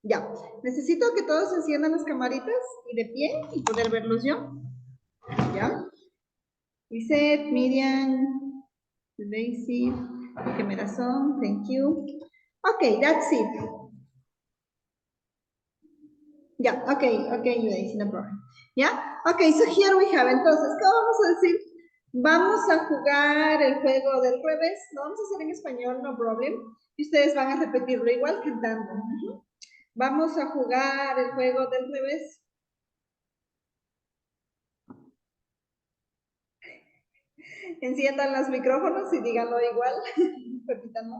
Ya. Necesito que todos enciendan las camaritas y de pie y poder verlos yo. ¿Ya? Lisette, Miriam, Daisy, Gemerazón, thank you. Okay, that's it. Yeah, okay, Daisy, no problem. Yeah, okay, so here we have. Entonces, ¿qué vamos a decir? Vamos a jugar el juego del revés. Lo vamos a hacer en español, no problem. Y ustedes van a repetirlo igual cantando. Vamos a jugar el juego del revés. Enciendan los micrófonos y díganlo igual. Repítanlo.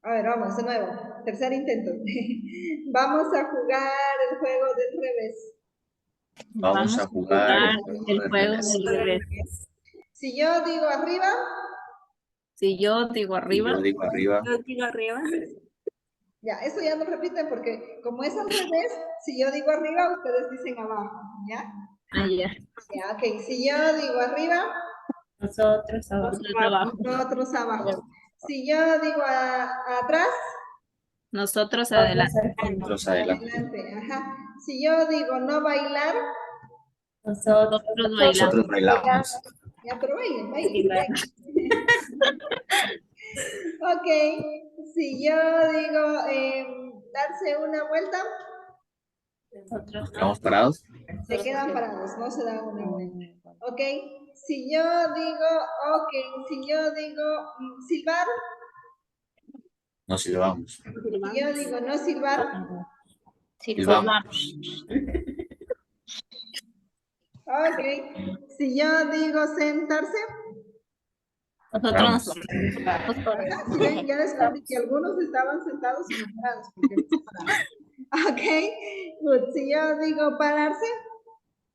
A ver, vamos, de nuevo. Tercer intento. Vamos a jugar el juego del revés. Vamos a jugar el juego del revés. Si yo digo arriba. Si yo digo arriba. Yo digo arriba. Yo digo arriba. Ya, eso ya no repiten porque como es al revés, si yo digo arriba, ustedes dicen abajo, ¿ya? Ah, ya. Ya, ok. Si yo digo arriba. Nosotros abajo. Nosotros abajo. Si yo digo atrás. Nosotros adelante. Nosotros adelante. Ajá. Si yo digo no bailar. Nosotros bailamos. Nosotros bailamos. Ya, pero bailen. Ok. Si yo digo darse una vuelta. Nosotros ¿Estamos parados? Se quedan parados, no se dan una vuelta. Ok. Si yo digo silbar. No silbamos. Si yo digo no silbar. Silbamos. Ok. Si yo digo sentarse. Nosotros Sí, ya descubrí que algunos estaban sentados y no parados. Ok. Good. Si yo digo pararse.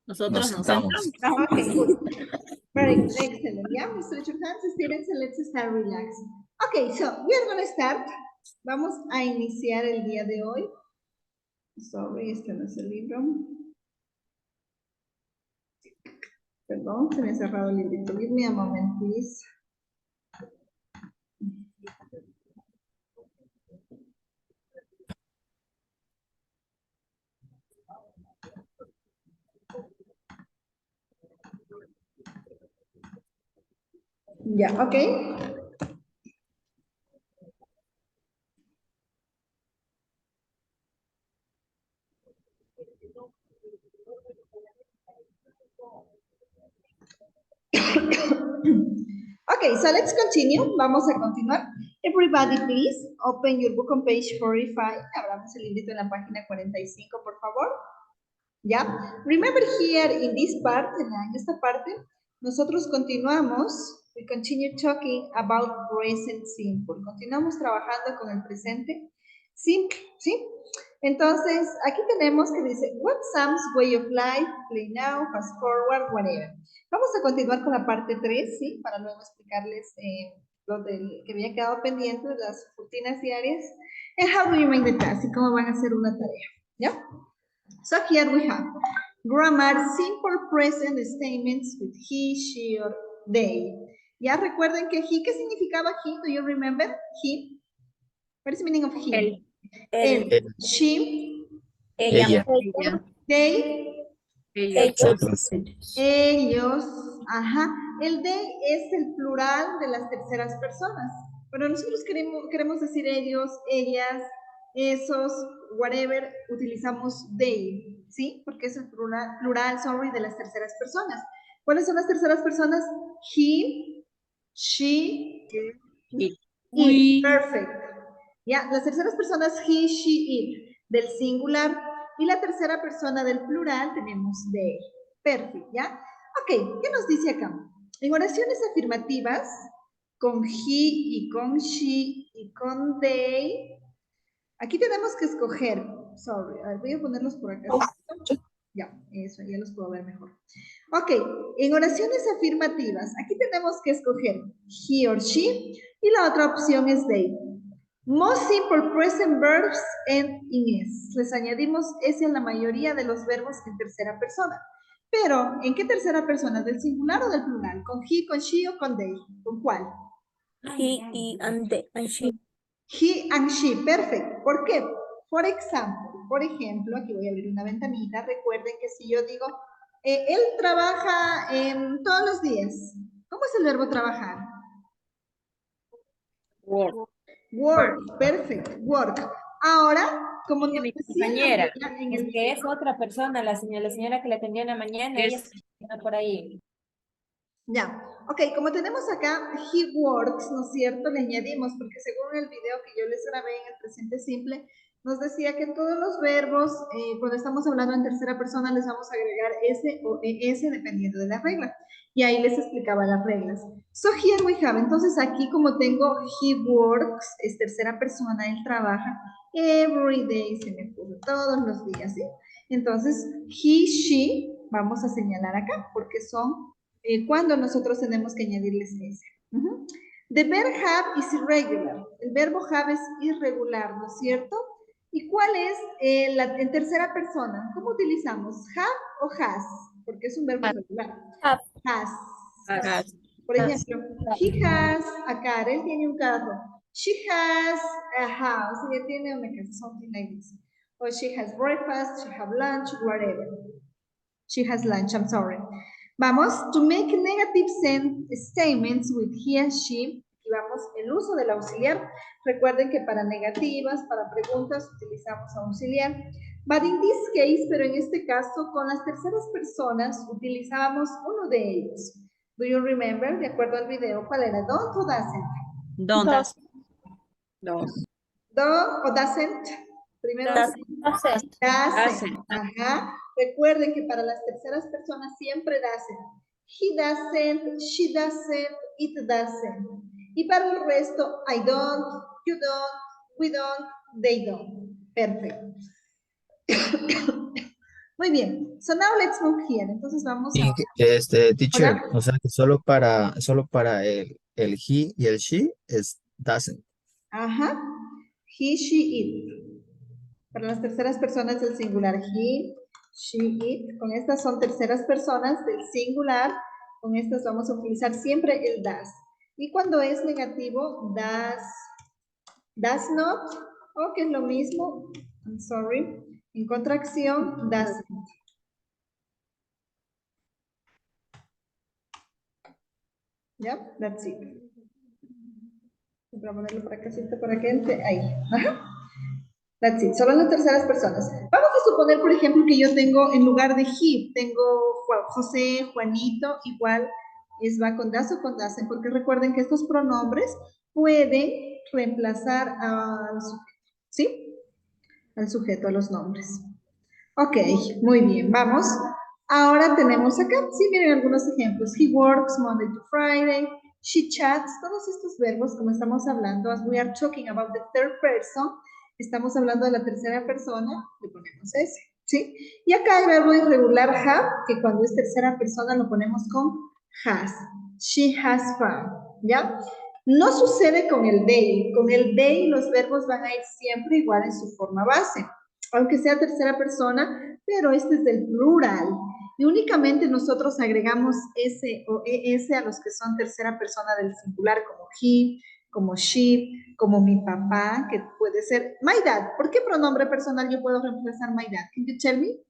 Nosotros Nos sentamos. Okay, good. Very good. Excellent. Yeah, stretch your hands, students, and let's start relaxing. Okay, so we are going to start. Vamos a iniciar el día de hoy. Sorry, este no es el libro. Perdón, se me ha cerrado el librito. Give me a moment, please. Ya, ok. Okay, so let's continue. Vamos a continuar. Everybody, please, open your book on page 45. Abramos el librito en la página 45, por favor. ¿Ya? Remember here in this part, en esta parte, nosotros continuamos, we continue talking about present simple. Continuamos trabajando con el presente simple, ¿sí? Entonces, aquí tenemos que dice, what Sam's way of life, play now, fast forward, whatever. Vamos a continuar con la parte 3, ¿sí? Para luego explicarles lo que había quedado pendiente de las rutinas diarias. And how do you make the task? Y cómo van a hacer una tarea, ¿ya? So here we have grammar, simple present statements with he, she, or they. Ya recuerden que he, ¿qué significaba he? Do you remember? He. What is the meaning of he? Él. She. Ella. They. Ellos. Ajá. El they es el plural de las terceras personas. Pero nosotros queremos decir ellos, ellas, esos, whatever, utilizamos they, ¿sí? Porque es el plural, sorry, de las terceras personas. ¿Cuáles son las terceras personas? He, she, it. Perfect. Ya, las terceras personas, he, she, it, del singular. Y la tercera persona del plural tenemos they. Perfect, ¿ya? Ok, ¿qué nos dice acá? En oraciones afirmativas, con he y con she y con they, aquí tenemos que escoger, sorry, a ver, voy a ponerlos por acá. Ya, eso, ya los puedo ver mejor. Ok, en oraciones afirmativas, aquí tenemos que escoger he or she y la otra opción es they. Most simple present verbs end in s. Les añadimos s a la mayoría de los verbos en tercera persona. Pero, ¿en qué tercera persona? ¿Del singular o del plural? ¿Con he, con she o con they? ¿Con cuál? He and she. He and she, perfecto. ¿Por qué? Por ejemplo, aquí voy a abrir una ventanita. Recuerden que si yo digo, él trabaja todos los días. ¿Cómo es el verbo trabajar? Work. Work, perfecto, work. Ahora, como nos Mi decía compañera, en el es que es otra persona, la señora que le atendió en la mañana, ella está por ahí. Ya, ok, como tenemos acá he works, ¿no es cierto? Le añadimos, porque según el video que yo les grabé en el presente simple, nos decía que todos los verbos, cuando estamos hablando en tercera persona, les vamos a agregar S o ES dependiendo de la regla. Y ahí les explicaba las reglas. So here we have, entonces aquí como tengo he works, es tercera persona, él trabaja, every day, se me puso todos los días, ¿sí? Entonces, he, she, vamos a señalar acá, porque son cuando nosotros tenemos que añadirles ese. The verb have is irregular. El verbo have es irregular, ¿no es cierto? ¿Y cuál es en tercera persona? ¿Cómo utilizamos? ¿Have o has? Porque es un verbo irregular. Has. Por ejemplo, he has a car, él tiene un carro. She has a house, ella tiene una casa, something like this. Or she has breakfast, she has lunch, whatever. She has lunch, I'm sorry. Vamos, to make negative statements with he and she, y vamos, el uso del auxiliar. Recuerden que para negativas, para preguntas, utilizamos auxiliar. But in this case, pero en este caso, con las terceras personas, utilizábamos uno de ellos. Do you remember? De acuerdo al video, ¿cuál era? ¿Don't o doesn't? Don't. ¿Don't o doesn't? Primero. Doesn't. Ajá. Recuerden que para las terceras personas siempre doesn't. He doesn't, she doesn't, it doesn't. Y para el resto, I don't, you don't, we don't, they don't. Perfecto. Muy bien. So now let's move here. Entonces vamos a... Teacher, ¿Hola? o sea que solo para el he y el she es doesn't. Ajá. He, she, it. Para las terceras personas del singular. He, she, it. Con estas son terceras personas del singular. Con estas vamos a utilizar siempre el does. Y cuando es negativo, does not, o que es lo mismo, I'm sorry, en contracción, doesn't. ¿Ya? That's it. Voy a ponerlo para acá, para que entre. Ahí. Ajá. That's it. Solo en las terceras personas. Vamos a suponer, por ejemplo, que yo tengo, en lugar de he, tengo José, Juanito, igual va con das o con dasen, porque recuerden que estos pronombres pueden reemplazar al sujeto, ¿sí? Al sujeto, a los nombres. Ok, muy bien, vamos. Ahora tenemos acá, sí, miren algunos ejemplos. He works Monday to Friday. She chats. Todos estos verbos, como estamos hablando, as we are talking about the third person, estamos hablando de la tercera persona, le ponemos ese, ¿sí? Y acá el verbo irregular have, que cuando es tercera persona lo ponemos con has. She has fun, ¿ya? No sucede con el they. Con el they los verbos van a ir siempre igual en su forma base, aunque sea tercera persona, pero este es del plural. Y únicamente nosotros agregamos S o ES a los que son tercera persona del singular, como he, como she, como mi papá, que puede ser my dad. ¿Por qué pronombre personal yo puedo reemplazar my dad? Can you tell me?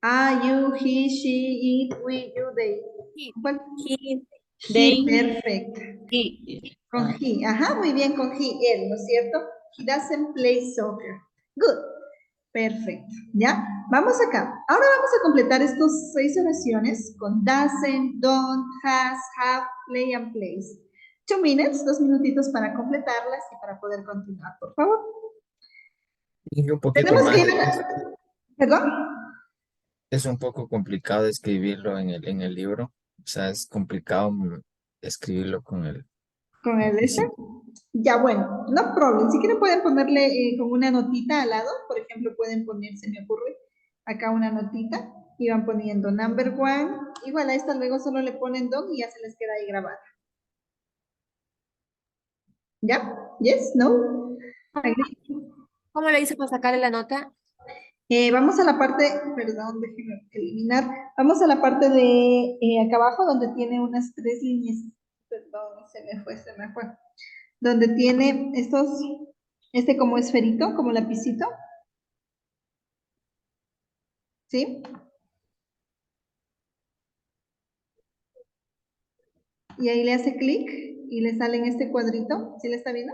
You, he, she, it, we, you, they. ¿Cuál? He, perfecto. Con he, ajá, muy bien, con he, él, ¿no es cierto? He doesn't play soccer. Good. Perfecto, ¿ya? Vamos acá. Ahora vamos a completar estos 6 oraciones con doesn't, don't, has, have, play and plays. 2 minutes, 2 minutitos para completarlas y para poder continuar, por favor. Y un poquito Tenemos más. que ir... ¿Perdón? Es un poco complicado escribirlo en el libro. O sea, es complicado escribirlo con el... ¿Con el ese? Ya, bueno, no problem. Si quieren pueden ponerle con una notita al lado. Por ejemplo, pueden poner, se me ocurre, acá una notita y van poniendo number 1. Igual a esta luego solo le ponen don y ya se les queda ahí grabada. ¿Ya? ¿Yes? ¿No? ¿Cómo le hice para sacarle la nota? Vamos a la parte, perdón, déjenme eliminar. Vamos a la parte de acá abajo donde tiene unas 3 líneas. Perdón, se me fue. donde tiene este como esferito, como lapicito. ¿Sí? Y ahí le hace clic y le sale en este cuadrito. ¿Sí le está viendo?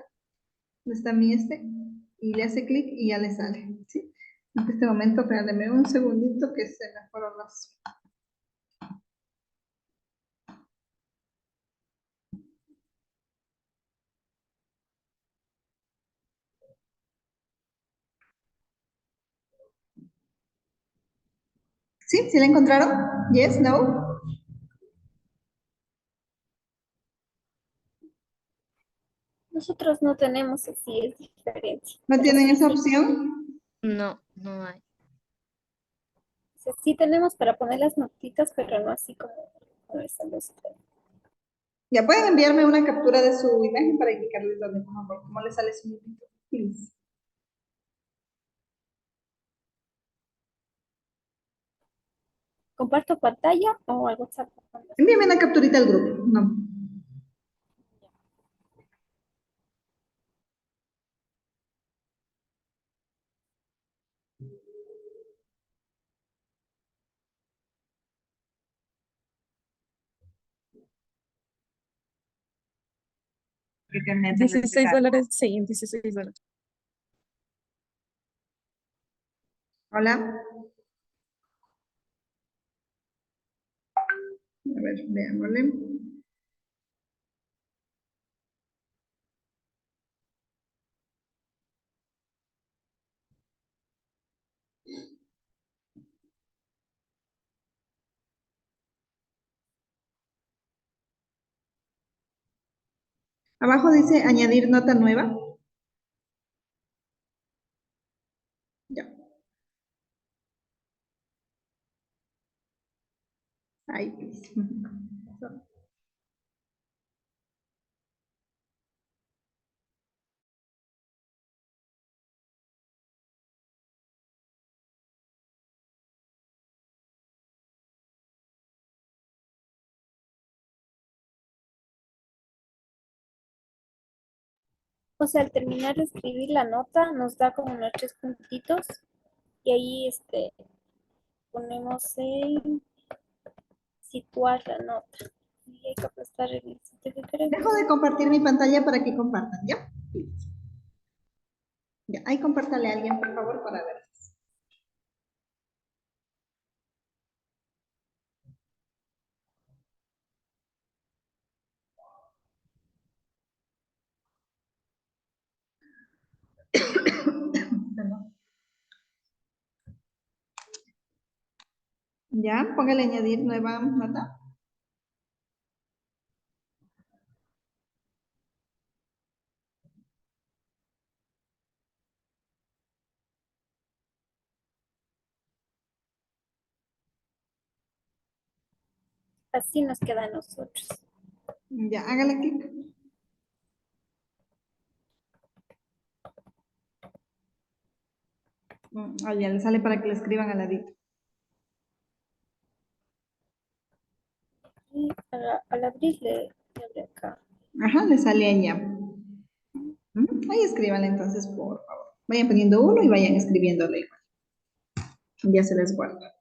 ¿Dónde está mi este? Y le hace clic y ya le sale. ¿Sí? En este momento, regáleme un segundito que se me fueron los... ¿Sí? ¿Sí la encontraron? ¿Yes? ¿No? Nosotros no tenemos así, es diferente. ¿No Pero tienen sí, esa sí, opción? No, no hay. sí tenemos para poner las notitas, pero no así como están los ustedes. Ya pueden enviarme una captura de su imagen para indicarles dónde, por favor, cómo le sale su notita. Please. ¿Comparto pantalla o al WhatsApp? Envíame una capturita al grupo. No. $16, sí, $16. Hola. A ver, veámosle. Abajo dice añadir nota nueva. Ya. Ahí, please. O sea, al terminar de escribir la nota, nos da como unos 3 puntitos y ahí ponemos en situar la nota. Y hay que aplastar el sitio que Dejo queremos. de compartir mi pantalla para que compartan, ¿ya? Ya, ahí compártale a alguien, por favor, para ver. Perdón. Ya, póngale añadir nueva nota. Así nos queda a nosotros. Ya, hágale clic. Ya le sale para que le escriban al ladito. Y al abrir le abre acá. Ajá, le sale allá. Ahí escríbanle entonces, por favor. Vayan poniendo uno y vayan escribiéndole igual. Ya se les guarda.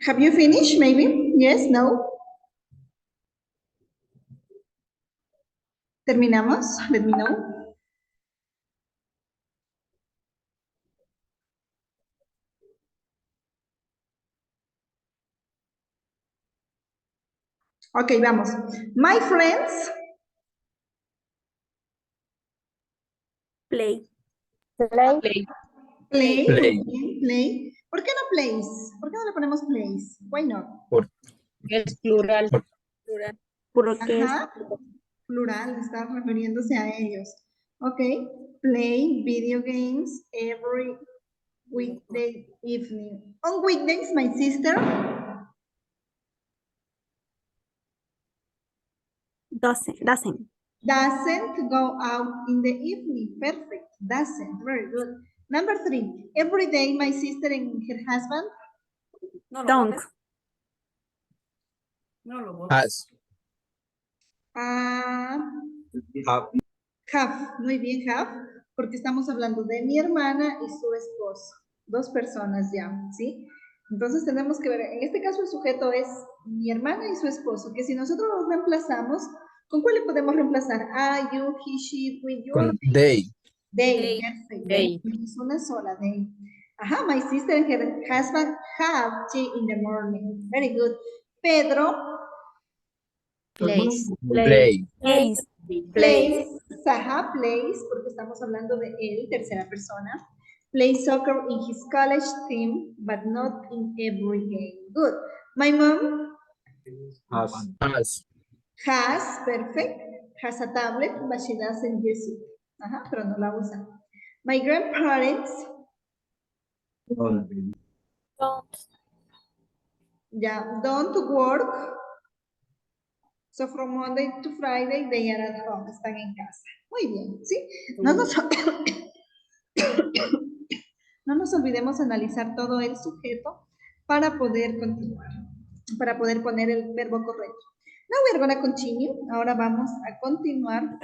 Have you finished, maybe? Yes, no? ¿Terminamos? Let me know. Ok, vamos. My friends. Play. Play. Play. Play. Muy bien, play. ¿Por qué no plays? ¿Por qué no le ponemos plays? Why not? Es plural. Plural. Porque Ajá. Plural, está refiriéndose a ellos. Ok. Play video games every weekday evening. On weekdays, my sister doesn't. doesn't go out in the evening. Perfect. Doesn't. Very good. Number 3. Every day, my sister and her husband Don't. Has. Have. Muy bien, have. Porque estamos hablando de mi hermana y su esposo. 2 personas ya, ¿sí? Entonces tenemos que ver, en este caso el sujeto es mi hermana y su esposo, que si nosotros los reemplazamos, ¿con cuál le podemos reemplazar? I, you, he, she, we, you. Con they. They, perfect. They. Es una sola, they. Ajá, my sister and her husband have tea in the morning. Very good. Pedro. Plays. Play. Plays. Plays. Ajá, plays, porque estamos hablando de él, tercera persona. Plays soccer in his college team, but not in every game. Good. My mom has, perfect. Has a tablet, but she doesn't use it. Ajá, pero no la usa. My grandparents Don't. don't work. So from Monday to Friday, they are at home, están en casa. Muy bien, ¿sí? No nos olvidemos analizar todo el sujeto para poder continuar, para poder poner el verbo correcto. Now we're going to continue. Ahora vamos a continuar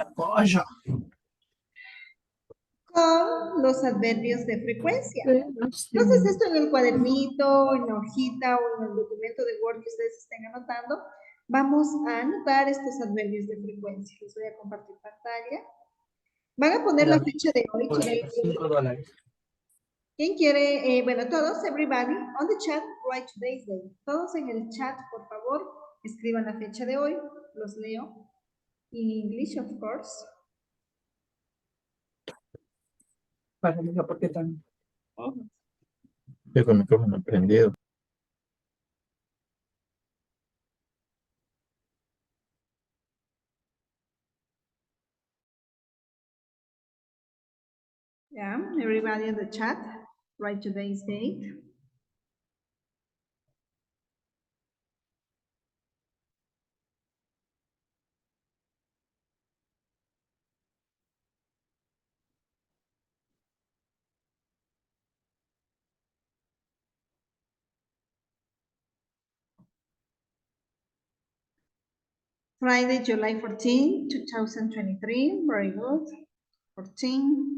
con los adverbios de frecuencia. Entonces, esto en el cuadernito, en la hojita o en el documento de Word que ustedes estén anotando, vamos a anotar estos adverbios de frecuencia. Les voy a compartir pantalla. Van a poner la fecha de hoy. $5. ¿Quién quiere? Bueno, todos, everybody, on the chat, write today's date. Todos en el chat, por favor, escriban la fecha de hoy. Los leo. In English, of course. Para mí, ¿por qué tan? Yo con el micrófono prendido. Yeah, everybody in the chat, write today's date. Friday, July 14, 2023. Very good. 14.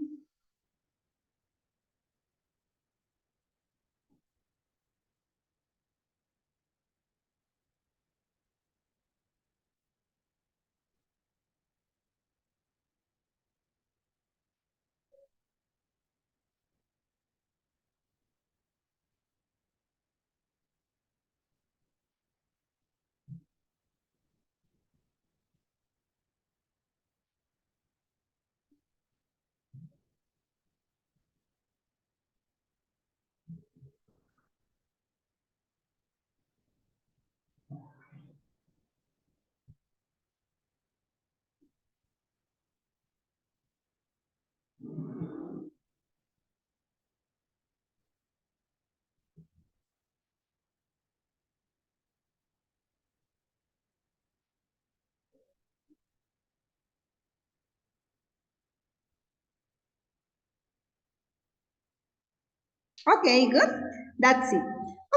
Okay, good. That's it.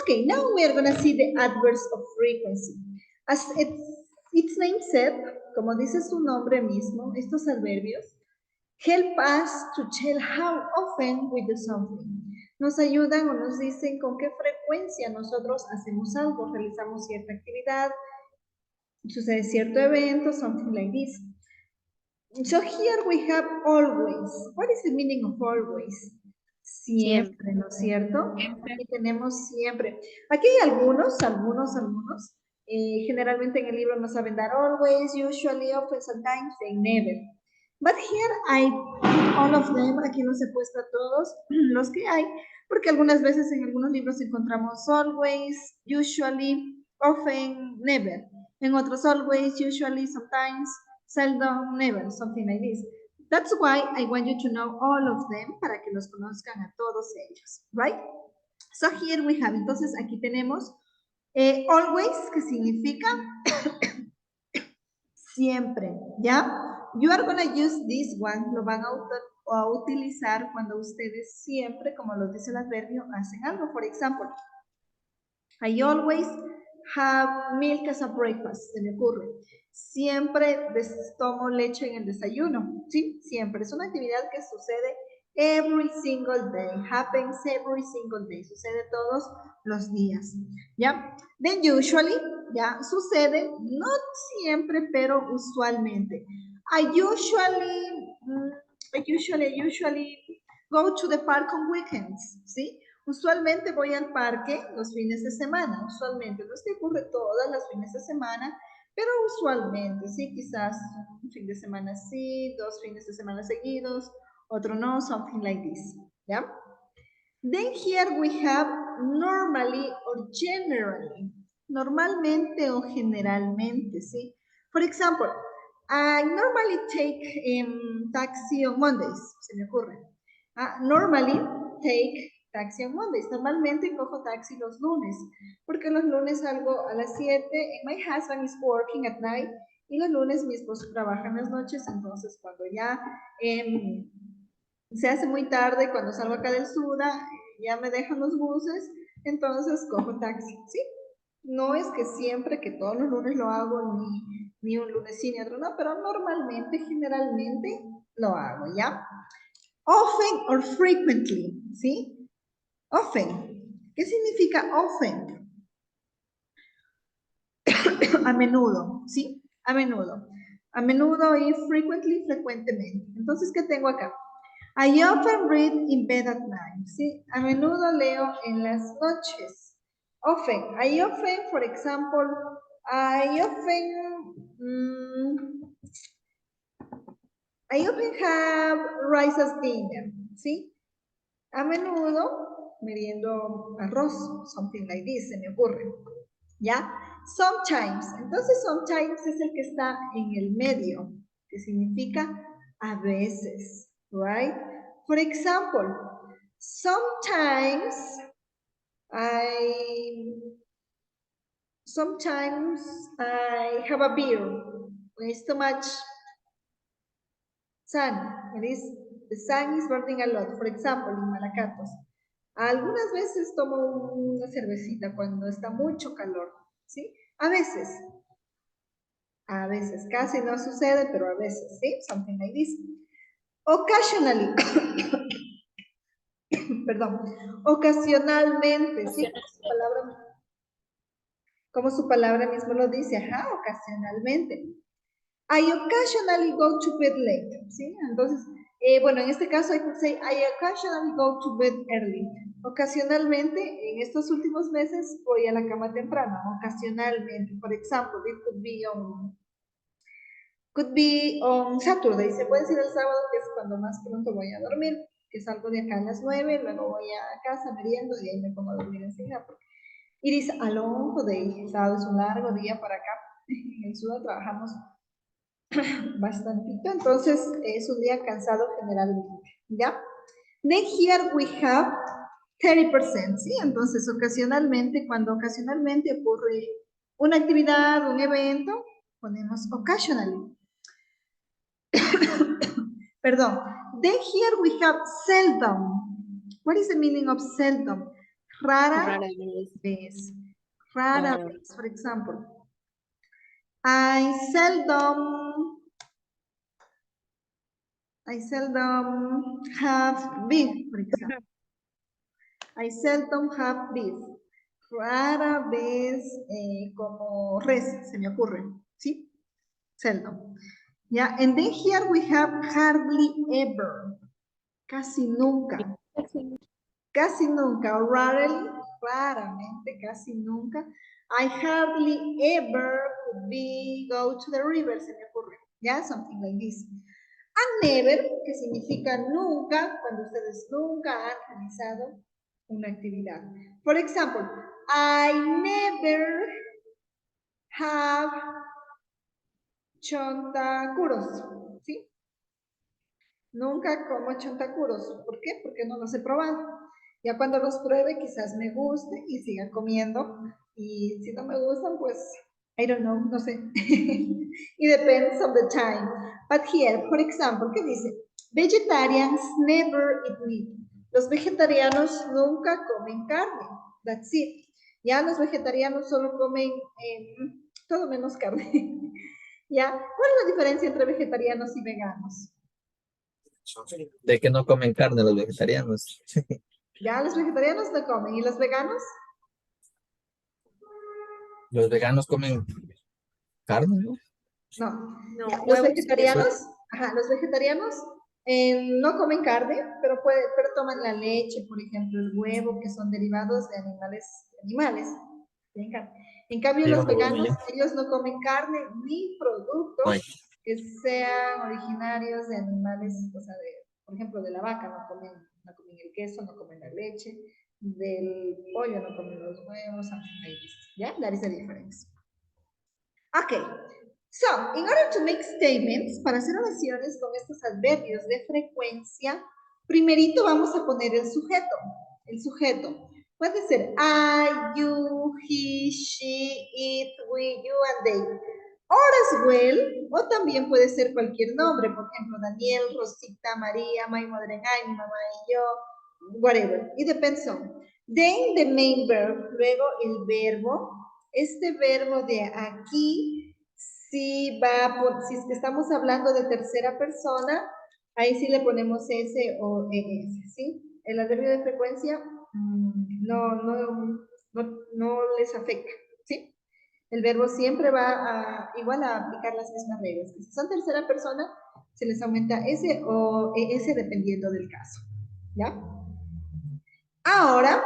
Okay, now we are going to see the adverbs of frequency. As its name said, como dice su nombre mismo, estos adverbios Help us to tell how often we do something. Nos ayudan o nos dicen con qué frecuencia nosotros hacemos algo, realizamos cierta actividad, sucede cierto evento, something like this. So here we have always. What is the meaning of always? Siempre, ¿no es cierto? Aquí tenemos siempre. Aquí hay algunos. Generalmente en el libro no saben dar always, usually, often, sometimes, and never. But here I put all of them. Aquí los he puesto a todos los que hay, porque algunas veces en algunos libros encontramos always, usually, often, never. En otros always, usually, sometimes, seldom, never, something like this. That's why I want you to know all of them, para que los conozcan a todos ellos, right? So here we have, entonces aquí tenemos always, que significa siempre, ¿ya? You are going to use this one, lo van a utilizar cuando ustedes siempre, como lo dice el adverbio, hacen algo. Por ejemplo, I always have milk as a breakfast, se me ocurre. Siempre tomo leche en el desayuno, ¿sí? Siempre. Es una actividad que sucede every single day, happens every single day, sucede todos los días, ¿ya? Then usually, ya, sucede, no siempre, pero usualmente. I usually go to the park on weekends, ¿sí? Usualmente voy al parque los fines de semana, usualmente, no es que ocurre todas las fines de semana, pero usualmente, sí, quizás un fin de semana sí, 2 fines de semana seguidos, otro no, something like this, ¿ya? Then here we have normally or generally, normalmente o generalmente, ¿sí? For example, I normally take taxi on Mondays, se me ocurre. Normally take taxi on Mondays. Normalmente cojo taxi los lunes, porque los lunes salgo a las 7, and my husband is working at night, y los lunes mi esposo trabaja en las noches, entonces cuando ya se hace muy tarde, cuando salgo acá del SUDA, ya me dejan los buses, entonces cojo taxi, ¿sí? No es que siempre, que todos los lunes lo hago, ni un lunes sí, ni otro no, pero normalmente, generalmente, lo hago, ¿ya? Often or frequently, ¿sí? Often. ¿Qué significa often? A menudo, ¿sí? A menudo. A menudo y frequently, frecuentemente. Entonces, ¿qué tengo acá? I often read in bed at night, ¿sí? A menudo leo en las noches. Often. I often, for example, I often have rice as dinner, ¿sí? A menudo meriendo arroz, something like this, se me ocurre, ¿ya? Sometimes, entonces sometimes es el que está en el medio, que significa a veces, right? For example, sometimes I have a beer when it's too much sun. The sun is burning a lot. For example, en Malacatos. Algunas veces tomo una cervecita cuando está mucho calor, ¿sí? A veces, casi no sucede, pero a veces, ¿sí? Something like this. Occasionally. Perdón. Ocasionalmente, ¿sí? Como su palabra mismo lo dice, ajá, ocasionalmente. I occasionally go to bed late, ¿sí? Entonces, bueno, en este caso, I could say, I occasionally go to bed early. Ocasionalmente, en estos últimos meses, voy a la cama temprano, ocasionalmente. Por ejemplo, it could be on Saturday. Se puede decir el sábado, que es cuando más pronto voy a dormir, que salgo de acá a las 9, luego voy a casa, meriendo, y ahí me pongo a dormir enseguida, porque it is a long day. El sábado es un largo día para acá. En el sur trabajamos bastantito, entonces es un día cansado generalmente, ¿ya? Then here we have 30%, ¿sí? Entonces ocasionalmente, cuando ocasionalmente ocurre una actividad, un evento, ponemos occasionally. Perdón. Then here we have seldom. What is the meaning of seldom? Rara vez. Rara vez, for example. I seldom I seldom have beef, por ejemplo. I seldom have beef. Rara vez como res, se me ocurre, ¿sí? Seldom. Yeah, and then here we have hardly ever. Casi nunca. Casi nunca. Rarely, raramente, casi nunca. I hardly ever could be go to the river, se me ocurre. Yeah, something like this. And never, que significa nunca, cuando ustedes nunca han realizado una actividad. For example, I never have chontacuros, ¿sí? Nunca como chontacuros. ¿Por qué? Porque no los he probado. Ya cuando los pruebe quizás me guste y siga comiendo. Y si no me gustan, pues, I don't know, no sé. It depends on the time. But here, for example, ¿qué dice? Vegetarians never eat meat. Los vegetarianos nunca comen carne. That's it. Ya los vegetarianos solo comen todo menos carne. ¿Ya? ¿Cuál es la diferencia entre vegetarianos y veganos? De que no comen carne los vegetarianos. Ya, los vegetarianos no comen. ¿Y los veganos? Los veganos comen carne, ¿no? No. No, Ya, los huevos. vegetarianos, ajá, los vegetarianos no comen carne, pero toman la leche, por ejemplo, el huevo, que son derivados de animales. Tienen carne. En cambio, los Dígame, bueno, veganos, ya. ellos no comen carne ni productos Ay, que sean originarios de animales, o sea, por ejemplo, de la vaca no comen el queso, no comen la leche, del pollo no comen los huevos, ¿ya? That is the difference. Okay, so, in order to make statements, para hacer oraciones con estos adverbios de frecuencia, primerito vamos a poner el sujeto. El sujeto puede ser I, you, he, she, it, we, you, and they. Or as well, o también puede ser cualquier nombre, por ejemplo, Daniel, Rosita, María, my mother and I, mi mamá y yo, whatever. It depends on. Then the main verb, luego el verbo. Este verbo de aquí, si es que estamos hablando de tercera persona, ahí sí le ponemos S o ES, ¿sí? El adverbio de frecuencia no les afecta, ¿sí? El verbo siempre va igual a aplicar las mismas reglas. Si son tercera persona, se les aumenta S o ES dependiendo del caso, ¿ya? Ahora,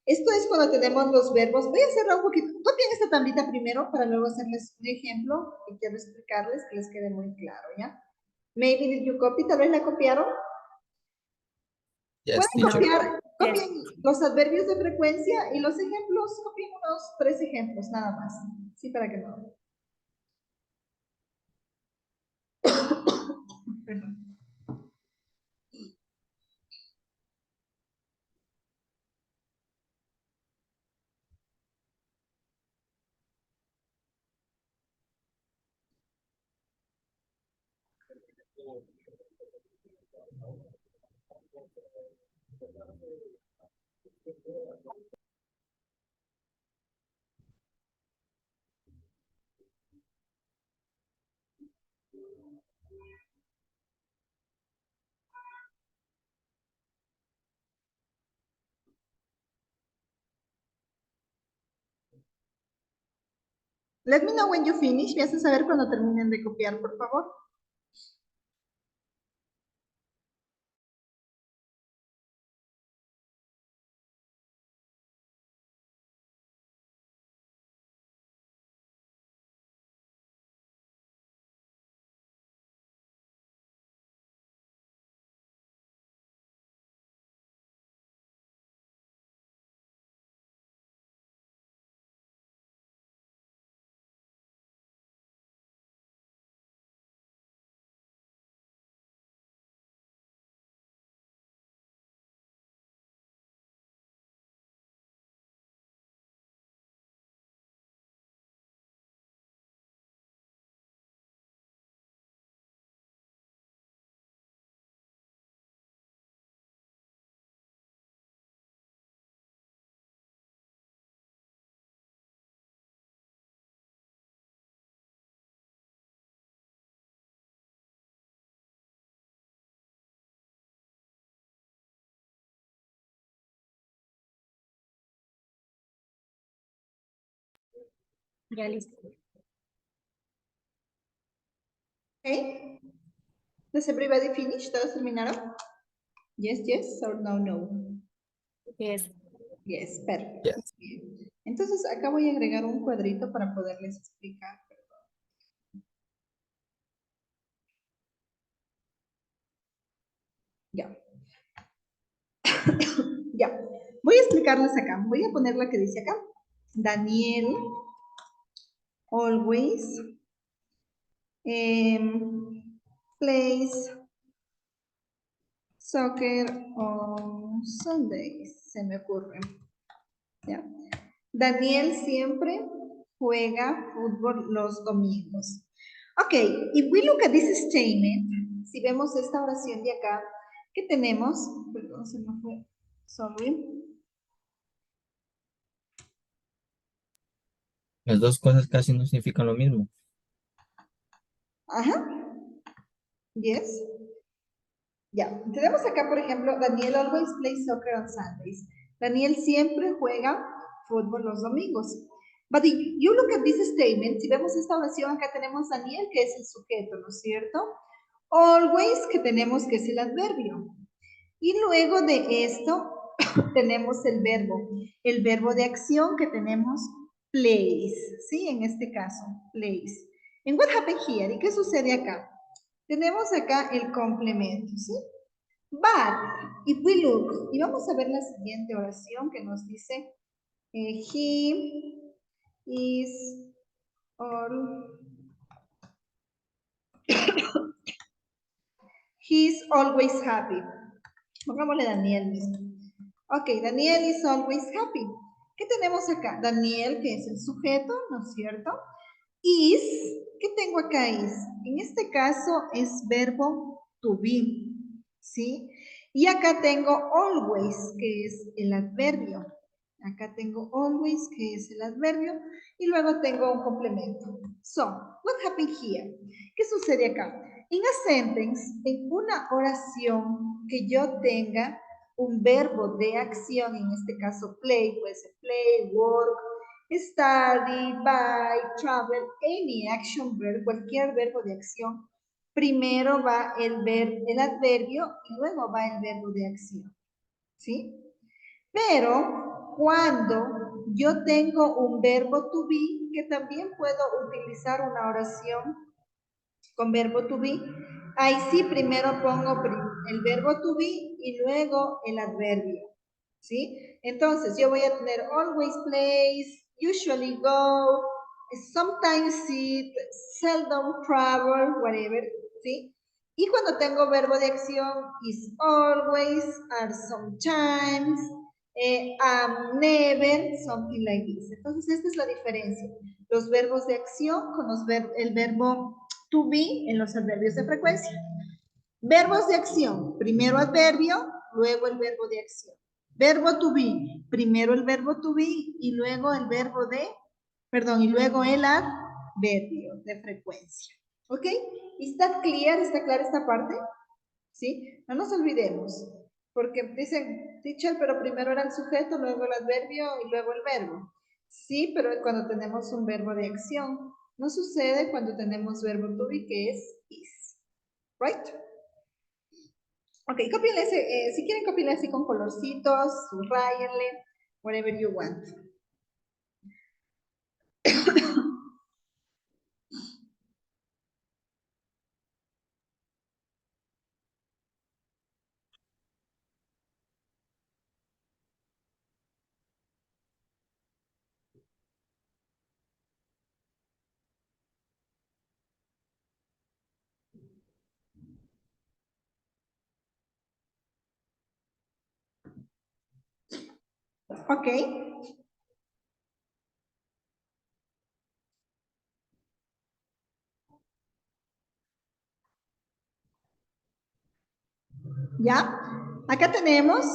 esto es cuando tenemos los verbos. Voy a hacerlo un poquito. Copien esta tablita primero para luego hacerles un ejemplo y quiero explicarles que les quede muy claro, ¿ya? Maybe did you copy, tal vez la copiaron. yes, Pueden teacher. copiar, copien los adverbios de frecuencia y los ejemplos, copien unos 3 ejemplos nada más. Sí, para que no. Perdón. Let me know when you finish. Me hacen saber cuando terminen de copiar, por favor. Ya listo. Okay. Does everybody finish? ¿Todos terminaron? Yes, yes, or no, no. Yes. Yes, perfecto. Yes. Bien. Entonces, acá voy a agregar un cuadrito para poderles explicar. Ya. Ya. Voy a explicarles acá. Voy a poner la que dice acá. Daniel always plays soccer on Sundays. Se me ocurre. ¿Ya? Daniel siempre juega fútbol los domingos. Ok, if we look at this statement, si vemos esta oración de acá, ¿qué tenemos? Perdón, se me fue. Sorry. Las dos cosas casi no significan lo mismo. Ajá. Yes. Ya. Tenemos acá, por ejemplo, Daniel always plays soccer on Sundays. Daniel siempre juega fútbol los domingos. But if you look at this statement, si vemos esta oración, acá tenemos Daniel, que es el sujeto, ¿no es cierto? Always, que tenemos que es el adverbio. Y luego de esto, tenemos el verbo de acción que tenemos plays, ¿sí? En este caso, plays. And what happened here? ¿Y qué sucede acá? Tenemos acá el complemento, ¿sí? But, if we look, y vamos a ver la siguiente oración que nos dice, he is he's always happy. Pongámosle Daniel mismo. Ok, Daniel is always happy. ¿Qué tenemos acá? Daniel, que es el sujeto, ¿no es cierto? Is, ¿qué tengo acá is? En este caso es verbo to be, ¿sí? Y acá tengo always, que es el adverbio. Acá tengo always, que es el adverbio, y luego tengo un complemento. So, what happened here? ¿Qué sucede acá? In a sentence, en una oración que yo tenga un verbo de acción, en este caso play, puede ser play, work, study, buy, travel, any action verb, cualquier verbo de acción, primero va el adverbio y luego va el verbo de acción, ¿sí? Pero cuando yo tengo un verbo to be, que también puedo utilizar una oración con verbo to be, ahí sí primero pongo el verbo to be y luego el adverbio, ¿sí? Entonces yo voy a tener always plays, usually go, sometimes sit, seldom travel, whatever, ¿sí? Y cuando tengo verbo de acción, is always, are sometimes, never, something like this. Entonces esta es la diferencia. Los verbos de acción con el verbo to be en los adverbios de frecuencia. Verbos de acción, primero adverbio, luego el verbo de acción. Verbo to be, primero el verbo to be y luego el verbo de, perdón, y luego el adverbio de frecuencia. ¿Ok? ¿Está clear? ¿Está clara esta parte? ¿Sí? No nos olvidemos, porque dicen, teacher, pero primero era el sujeto, luego el adverbio y luego el verbo. Sí, pero cuando tenemos un verbo de acción, no sucede cuando tenemos verbo to be, que es is. Right? Ok, cópienle si quieren cópienle así con colorcitos, subrayenle, whatever you want. Ok. ¿Ya? Acá tenemos,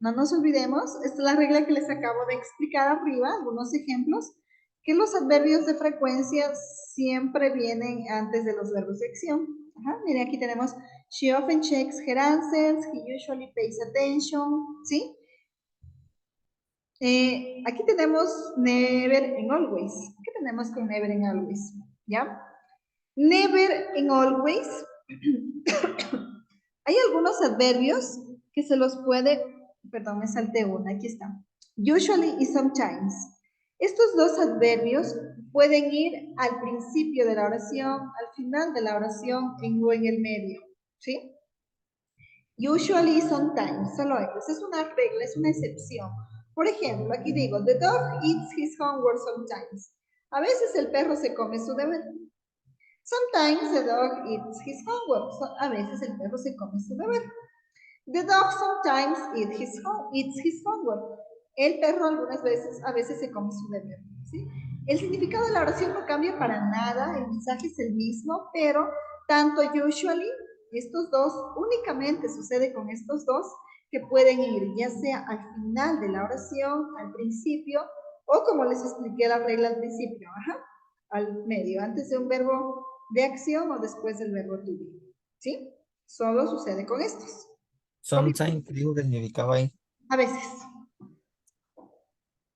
no nos olvidemos, esta es la regla que les acabo de explicar arriba, algunos ejemplos, que los adverbios de frecuencia siempre vienen antes de los verbos de acción. Ajá, miren, aquí tenemos, she often checks her answers, he usually pays attention, ¿sí? Aquí tenemos never and always. ¿Qué tenemos con never and always? ¿Ya? Never and always. Hay algunos adverbios que se los puede, perdón, me salté una, aquí está. Usually y sometimes. Estos dos adverbios pueden ir al principio de la oración, al final de la oración o en el medio, ¿sí? Usually y sometimes, solo ellos. Es una regla, es una excepción. Por ejemplo, aquí digo, the dog eats his homework sometimes. A veces el perro se come su deber. Sometimes the dog eats his homework. A veces el perro se come su deber. The dog sometimes eats his homework. El perro algunas veces, a veces se come su deber. ¿Sí? El significado de la oración no cambia para nada, el mensaje es el mismo, pero tanto usually, estos dos, únicamente sucede con estos dos, que pueden ir ya sea al final de la oración, al principio, o como les expliqué la regla al principio, al medio, antes de un verbo de acción o después del verbo to be. ¿Sí? Solo sucede con estos. Sometimes, digo que significaba ahí. A veces.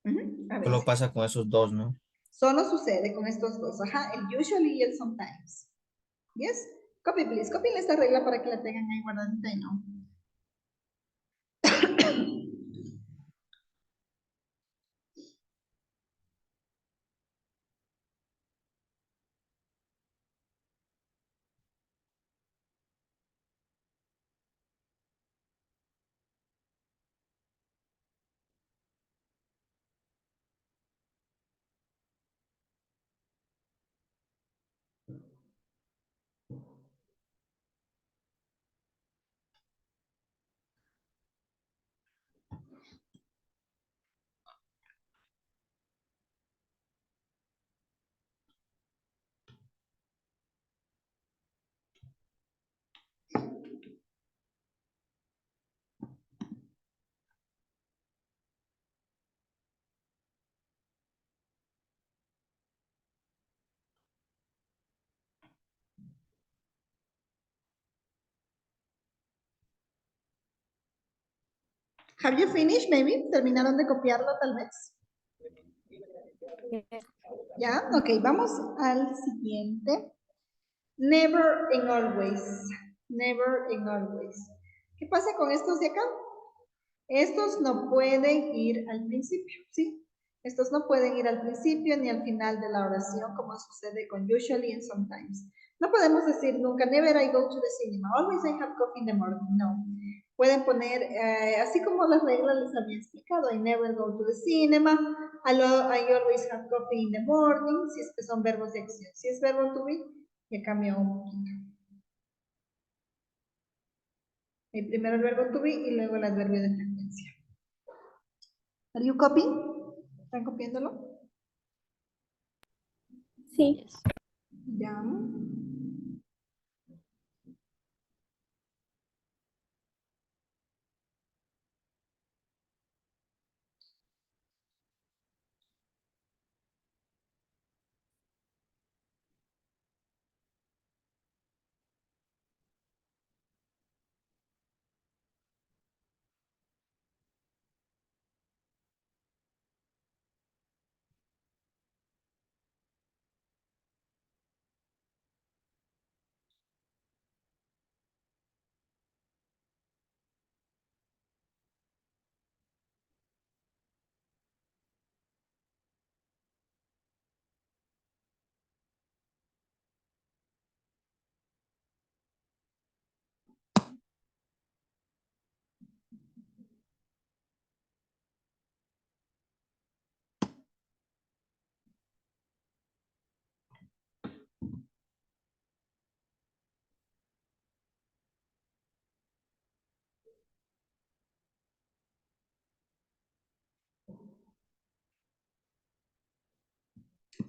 A veces. Solo pasa con esos dos, ¿no? Solo sucede con estos dos. El usually y el sometimes. ¿Yes? Copy, please. Copy esta regla para que la tengan ahí guardadita y no. Have you finished, maybe? ¿Terminaron de copiarlo, tal vez? ¿Ya? Ok, vamos al siguiente. Never and always. Never and always. ¿Qué pasa con estos de acá? Estos no pueden ir al principio, ¿sí? Estos no pueden ir al principio ni al final de la oración, como sucede con usually and sometimes. No podemos decir nunca, never I go to the cinema, always I have coffee in the morning. No. Pueden poner, así como las reglas les había explicado, I never go to the cinema, I always have coffee in the morning, si es que son verbos de acción. Si es verbo to be, ya cambió un poquito. El primero el verbo to be y luego el adverbio de frecuencia. Are you copying? ¿Están copiándolo? Sí. Ya.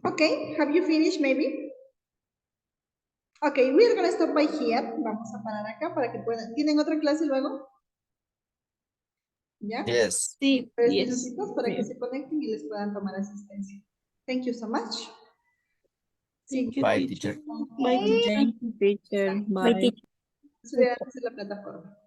Okay, have you finished maybe? Okay, we're gonna stop by here. Vamos a parar acá para que puedan. ¿Tienen otra clase luego? ¿Ya? Yes. Sí, 3 yes. minutitos para que se conecten y les puedan tomar asistencia. Thank you so much. Thank you, Bye, teacher. teacher. Bye, teacher. Teacher, Bye, bye. teacher. Subirán a la plataforma.